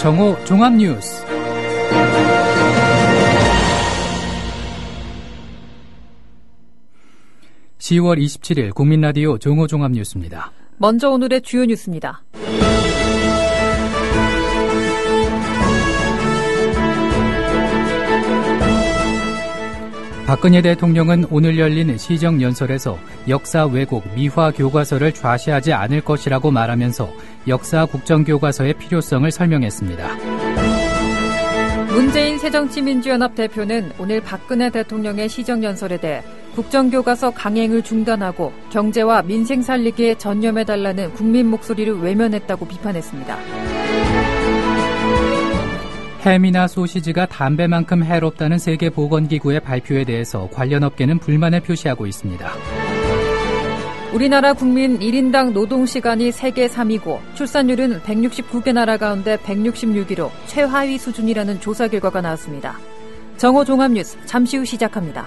정오 종합뉴스. (10월 27일) 국민라디오 정오 종합뉴스입니다. 먼저 오늘의 주요 뉴스입니다. 박근혜 대통령은 오늘 열린 시정연설에서 역사 왜곡, 미화 교과서를 좌시하지 않을 것이라고 말하면서 역사 국정교과서의 필요성을 설명했습니다. 문재인 새정치민주연합 대표는 오늘 박근혜 대통령의 시정연설에 대해 국정교과서 강행을 중단하고 경제와 민생 살리기에 전념해달라는 국민 목소리를 외면했다고 비판했습니다. 햄이나 소시지가 담배만큼 해롭다는 세계보건기구의 발표에 대해서 관련 업계는 불만을 표시하고 있습니다. 우리나라 국민 1인당 노동시간이 세계 3위고 출산율은 169개 나라 가운데 166위로 최하위 수준이라는 조사 결과가 나왔습니다. 정오 종합뉴스 잠시 후 시작합니다.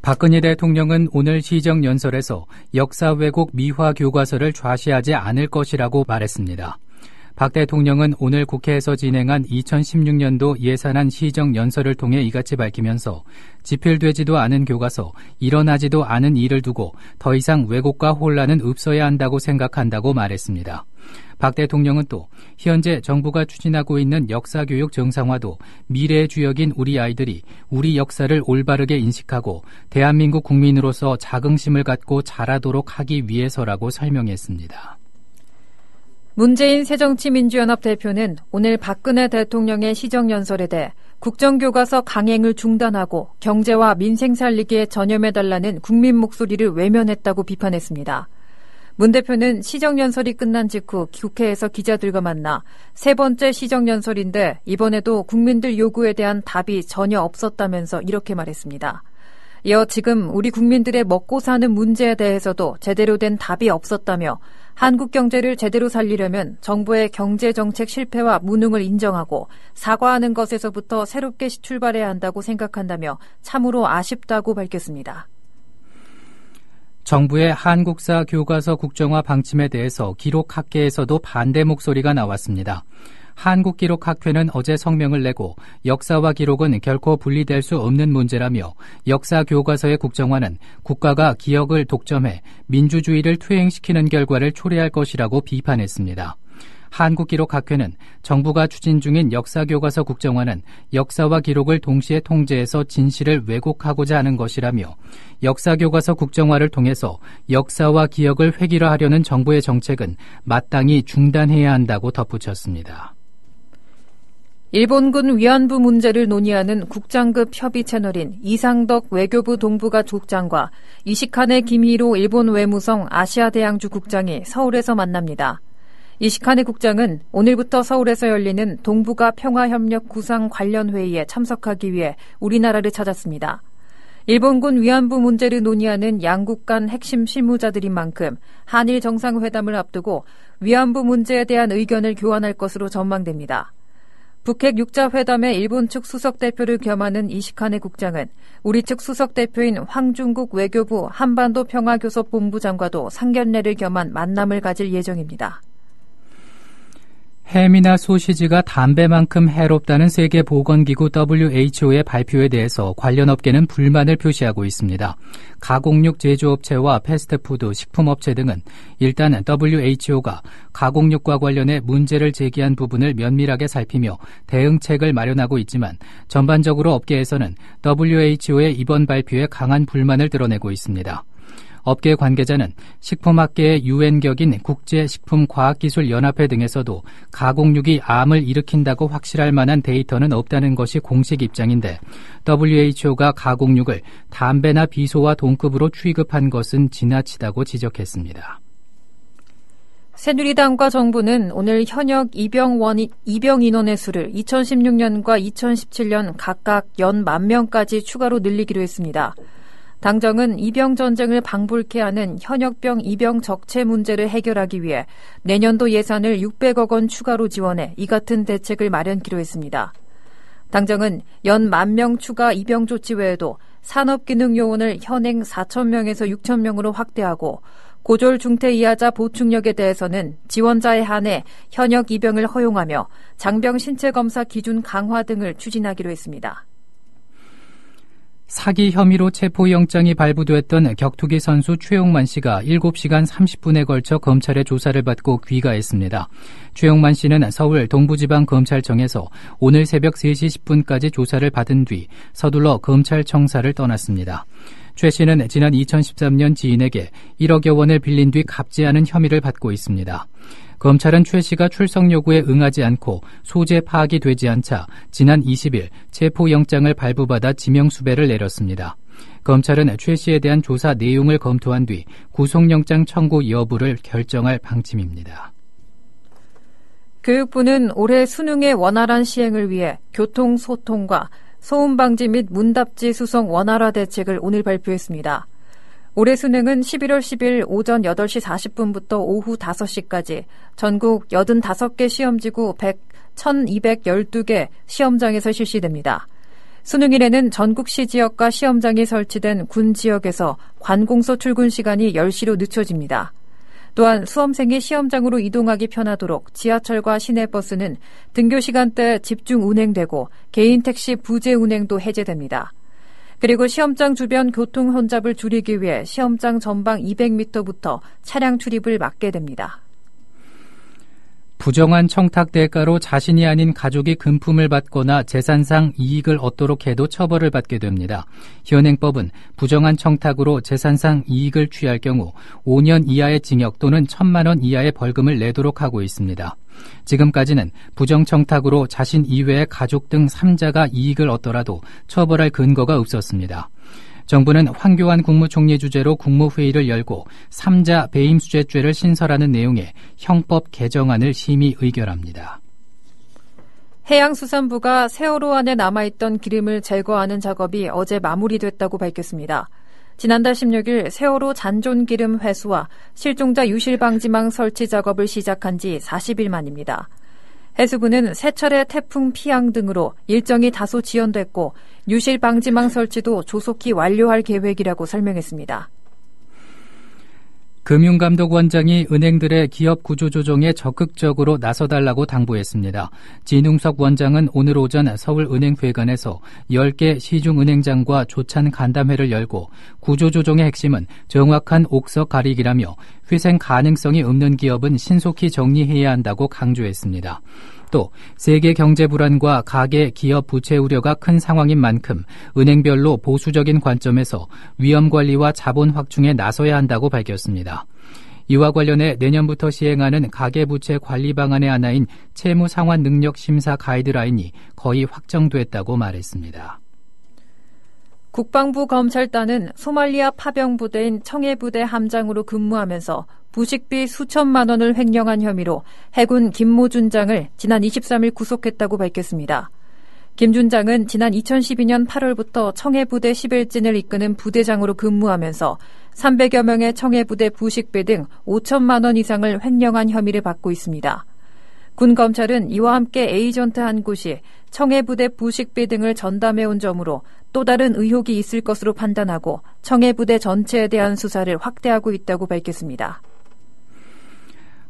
박근혜 대통령은 오늘 시정연설에서 역사 왜곡 미화 교과서를 좌시하지 않을 것이라고 말했습니다. 박 대통령은 오늘 국회에서 진행한 2016년도 예산안 시정연설을 통해 이같이 밝히면서 집필되지도 않은 교과서, 일어나지도 않은 일을 두고 더 이상 왜곡과 혼란은 없어야 한다고 생각한다고 말했습니다. 박 대통령은 또 현재 정부가 추진하고 있는 역사교육 정상화도 미래의 주역인 우리 아이들이 우리 역사를 올바르게 인식하고 대한민국 국민으로서 자긍심을 갖고 자라도록 하기 위해서라고 설명했습니다. 문재인 새정치민주연합 대표는 오늘 박근혜 대통령의 시정연설에 대해 국정교과서 강행을 중단하고 경제와 민생 살리기에 전념해달라는 국민 목소리를 외면했다고 비판했습니다. 문 대표는 시정연설이 끝난 직후 국회에서 기자들과 만나 세 번째 시정연설인데 이번에도 국민들 요구에 대한 답이 전혀 없었다면서 이렇게 말했습니다. 이어 지금 우리 국민들의 먹고 사는 문제에 대해서도 제대로 된 답이 없었다며 한국 경제를 제대로 살리려면 정부의 경제정책 실패와 무능을 인정하고 사과하는 것에서부터 새롭게 출발해야 한다고 생각한다며 참으로 아쉽다고 밝혔습니다. 정부의 한국사 교과서 국정화 방침에 대해서 기록학계에서도 반대 목소리가 나왔습니다. 한국기록학회는 어제 성명을 내고 역사와 기록은 결코 분리될 수 없는 문제라며 역사 교과서의 국정화는 국가가 기억을 독점해 민주주의를 퇴행시키는 결과를 초래할 것이라고 비판했습니다. 한국기록학회는 정부가 추진 중인 역사교과서 국정화는 역사와 기록을 동시에 통제해서 진실을 왜곡하고자 하는 것이라며 역사교과서 국정화를 통해서 역사와 기억을 획일화하려는 정부의 정책은 마땅히 중단해야 한다고 덧붙였습니다. 일본군 위안부 문제를 논의하는 국장급 협의 채널인 이상덕 외교부 동북아 국장과 이시카네 김히로 일본 외무성 아시아대양주 국장이 서울에서 만납니다. 이시카네 국장은 오늘부터 서울에서 열리는 동북아 평화협력 구상 관련 회의에 참석하기 위해 우리나라를 찾았습니다. 일본군 위안부 문제를 논의하는 양국 간 핵심 실무자들인 만큼 한일 정상회담을 앞두고 위안부 문제에 대한 의견을 교환할 것으로 전망됩니다. 북핵 6자 회담에 일본 측 수석대표를 겸하는 이시카네 국장은 우리 측 수석대표인 황중국 외교부 한반도 평화교섭본부장과도 상견례를 겸한 만남을 가질 예정입니다. 햄이나 소시지가 담배만큼 해롭다는 세계보건기구 WHO의 발표에 대해서 관련 업계는 불만을 표시하고 있습니다. 가공육 제조업체와 패스트푸드, 식품업체 등은 일단 WHO가 가공육과 관련해 문제를 제기한 부분을 면밀하게 살피며 대응책을 마련하고 있지만 전반적으로 업계에서는 WHO의 이번 발표에 강한 불만을 드러내고 있습니다. 업계 관계자는 식품학계의 유엔격인 국제식품과학기술연합회 등에서도 가공육이 암을 일으킨다고 확실할 만한 데이터는 없다는 것이 공식 입장인데 WHO가 가공육을 담배나 비소와 동급으로 취급한 것은 지나치다고 지적했습니다. 새누리당과 정부는 오늘 현역 입영 인원의 수를 2016년과 2017년 각각 연 10,000명까지 추가로 늘리기로 했습니다. 당정은 입영 전쟁을 방불케 하는 현역병 입영 적체 문제를 해결하기 위해 내년도 예산을 600억 원 추가로 지원해 이 같은 대책을 마련키로 했습니다. 당정은 연 10,000명 추가 입영 조치 외에도 산업기능요원을 현행 4,000명에서 6,000명으로 확대하고 고졸 중퇴 이하자 보충력에 대해서는 지원자에 한해 현역 입영을 허용하며 장병 신체검사 기준 강화 등을 추진하기로 했습니다. 사기 혐의로 체포영장이 발부됐던 격투기 선수 최용만 씨가 7시간 30분에 걸쳐 검찰의 조사를 받고 귀가했습니다. 최용만 씨는 서울 동부지방검찰청에서 오늘 새벽 3시 10분까지 조사를 받은 뒤 서둘러 검찰청사를 떠났습니다. 최 씨는 지난 2013년 지인에게 1억여 원을 빌린 뒤 갚지 않은 혐의를 받고 있습니다. 검찰은 최 씨가 출석 요구에 응하지 않고 소재 파악이 되지 않자 지난 20일 체포영장을 발부받아 지명수배를 내렸습니다. 검찰은 최 씨에 대한 조사 내용을 검토한 뒤 구속영장 청구 여부를 결정할 방침입니다. 교육부는 올해 수능의 원활한 시행을 위해 교통소통과 소음방지 및 문답지 수송 원활화 대책을 오늘 발표했습니다. 올해 수능은 11월 10일 오전 8시 40분부터 오후 5시까지 전국 85개 시험지구 1,212개 시험장에서 실시됩니다. 수능일에는 전국시 지역과 시험장이 설치된 군 지역에서 관공서 출근 시간이 10시로 늦춰집니다. 또한 수험생이 시험장으로 이동하기 편하도록 지하철과 시내버스는 등교 시간대에 집중 운행되고 개인 택시 부재 운행도 해제됩니다. 그리고 시험장 주변 교통 혼잡을 줄이기 위해 시험장 전방 200m부터 차량 출입을 막게 됩니다. 부정한 청탁 대가로 자신이 아닌 가족이 금품을 받거나 재산상 이익을 얻도록 해도 처벌을 받게 됩니다. 현행법은 부정한 청탁으로 재산상 이익을 취할 경우 5년 이하의 징역 또는 1,000만 원 이하의 벌금을 내도록 하고 있습니다. 지금까지는 부정청탁으로 자신 이외의 가족 등 3자가 이익을 얻더라도 처벌할 근거가 없었습니다. 정부는 황교안 국무총리 주재로 국무회의를 열고 3자 배임수재죄를 신설하는 내용의 형법 개정안을 심의 의결합니다. 해양수산부가 세월호 안에 남아있던 기름을 제거하는 작업이 어제 마무리됐다고 밝혔습니다. 지난달 16일 세월호 잔존기름 회수와 실종자 유실방지망 설치 작업을 시작한 지 40일 만입니다. 해수부는 세 차례 태풍 피항 등으로 일정이 다소 지연됐고 유실방지망 설치도 조속히 완료할 계획이라고 설명했습니다. 금융감독원장이 은행들의 기업 구조조정에 적극적으로 나서달라고 당부했습니다. 진웅석 원장은 오늘 오전 서울은행회관에서 10개 시중은행장과 조찬 간담회를 열고 구조조정의 핵심은 정확한 옥석 가리기라며 회생 가능성이 없는 기업은 신속히 정리해야 한다고 강조했습니다. 또 세계 경제 불안과 가계 기업 부채 우려가 큰 상황인 만큼 은행별로 보수적인 관점에서 위험 관리와 자본 확충에 나서야 한다고 밝혔습니다. 이와 관련해 내년부터 시행하는 가계부채 관리 방안의 하나인 채무 상환 능력 심사 가이드라인이 거의 확정됐다고 말했습니다. 국방부 검찰단은 소말리아 파병부대인 청해부대 함장으로 근무하면서 부식비 수천만 원을 횡령한 혐의로 해군 김모 준장을 지난 23일 구속했다고 밝혔습니다. 김 준장은 지난 2012년 8월부터 청해부대 11진을 이끄는 부대장으로 근무하면서 300여 명의 청해부대 부식비 등 5천만 원 이상을 횡령한 혐의를 받고 있습니다. 군 검찰은 이와 함께 에이전트 한 곳이 청해부대 부식비 등을 전담해온 점으로 또 다른 의혹이 있을 것으로 판단하고 청해부대 전체에 대한 수사를 확대하고 있다고 밝혔습니다.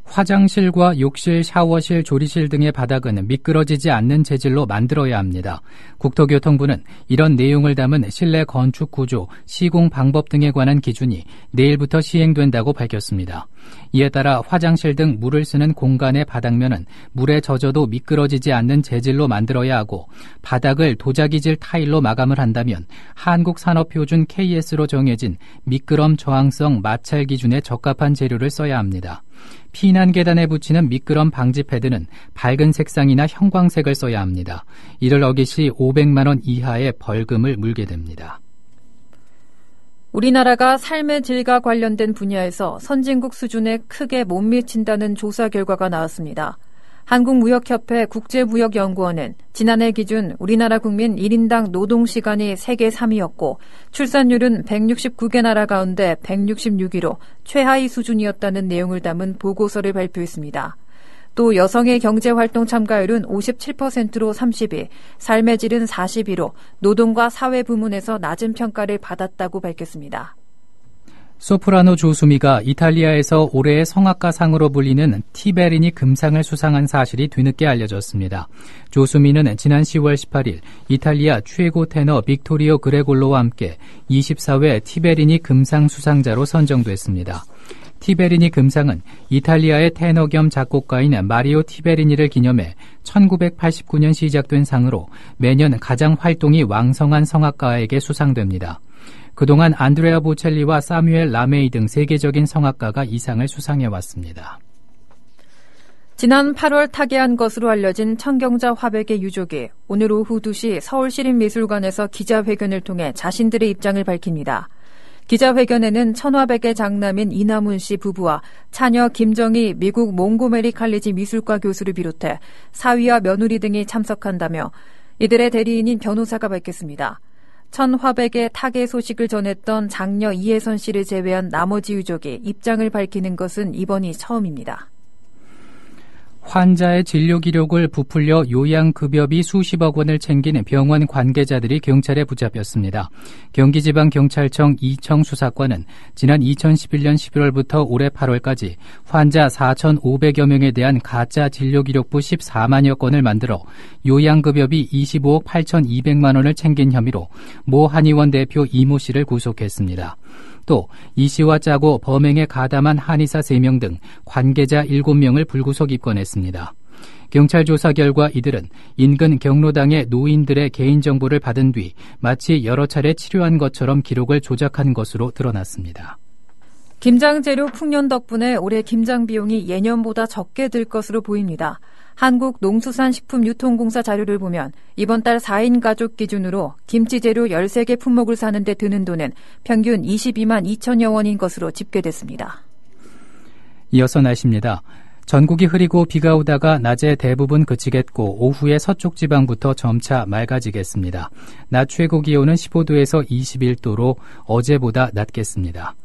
화장실과 욕실, 샤워실, 조리실 등의 바닥은 미끄러지지 않는 재질로 만들어야 합니다. 국토교통부는 이런 내용을 담은 실내 건축 구조, 시공 방법 등에 관한 기준이 내일부터 시행된다고 밝혔습니다. 이에 따라 화장실 등 물을 쓰는 공간의 바닥면은 물에 젖어도 미끄러지지 않는 재질로 만들어야 하고 바닥을 도자기질 타일로 마감을 한다면 한국산업표준 KS로 정해진 미끄럼 저항성 마찰 기준에 적합한 재료를 써야 합니다. 피난 계단에 붙이는 미끄럼 방지 패드는 밝은 색상이나 형광색을 써야 합니다. 이를 어길 시 500만 원 이하의 벌금을 물게 됩니다. 우리나라가 삶의 질과 관련된 분야에서 선진국 수준에 크게 못 미친다는 조사 결과가 나왔습니다. 한국무역협회 국제무역연구원은 지난해 기준 우리나라 국민 1인당 노동시간이 세계 3위였고 출산율은 169개 나라 가운데 166위로 최하위 수준이었다는 내용을 담은 보고서를 발표했습니다. 또 여성의 경제활동 참가율은 57%로 30위, 삶의 질은 42로 노동과 사회 부문에서 낮은 평가를 받았다고 밝혔습니다. 소프라노 조수미가 이탈리아에서 올해의 성악가상으로 불리는 티베리니 금상을 수상한 사실이 뒤늦게 알려졌습니다. 조수미는 지난 10월 18일 이탈리아 최고 테너 빅토리오 그레골로와 함께 24회 티베리니 금상 수상자로 선정됐습니다. 티베리니 금상은 이탈리아의 테너 겸 작곡가인 마리오 티베리니를 기념해 1989년 시작된 상으로 매년 가장 활동이 왕성한 성악가에게 수상됩니다. 그동안 안드레아 보첼리와 사뮤엘 라메이 등 세계적인 성악가가 이 상을 수상해왔습니다. 지난 8월 타계한 것으로 알려진 청경자 화백의 유족이 오늘 오후 2시 서울시립미술관에서 기자회견을 통해 자신들의 입장을 밝힙니다. 기자회견에는 천화백의 장남인 이남훈 씨 부부와 차녀 김정희 미국 몽고메리 칼리지 미술과 교수를 비롯해 사위와 며느리 등이 참석한다며 이들의 대리인인 변호사가 밝혔습니다. 천화백의 타계 소식을 전했던 장녀 이혜선 씨를 제외한 나머지 유족이 입장을 밝히는 것은 이번이 처음입니다. 환자의 진료 기록을 부풀려 요양급여비 수십억 원을 챙긴 병원 관계자들이 경찰에 붙잡혔습니다. 경기지방경찰청 이청 수사관은 지난 2011년 11월부터 올해 8월까지 환자 4,500여 명에 대한 가짜 진료 기록부 14만여 건을 만들어 요양급여비 25억 8,200만 원을 챙긴 혐의로 모 한의원 대표 이모 씨를 구속했습니다. 또 이 씨와 짜고 범행에 가담한 한의사 3명 등 관계자 7명을 불구속 입건했습니다. 경찰 조사 결과 이들은 인근 경로당의 노인들의 개인정보를 받은 뒤 마치 여러 차례 치료한 것처럼 기록을 조작한 것으로 드러났습니다. 김장재료 풍년 덕분에 올해 김장 비용이 예년보다 적게 들 것으로 보입니다. 한국농수산식품유통공사 자료를 보면 이번 달 4인 가족 기준으로 김치재료 13개 품목을 사는 데 드는 돈은 평균 22만 2천여 원인 것으로 집계됐습니다. 이어서 날씨입니다. 전국이 흐리고 비가 오다가 낮에 대부분 그치겠고 오후에 서쪽 지방부터 점차 맑아지겠습니다. 낮 최고 기온은 15도에서 21도로 어제보다 낮겠습니다.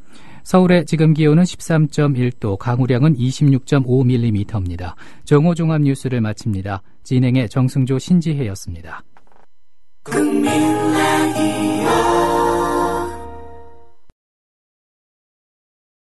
서울의 지금 기온은 13.1도, 강우량은 26.5mm입니다. 정오종합 뉴스를 마칩니다. 진행의 정승조 신지혜였습니다. 국민라디오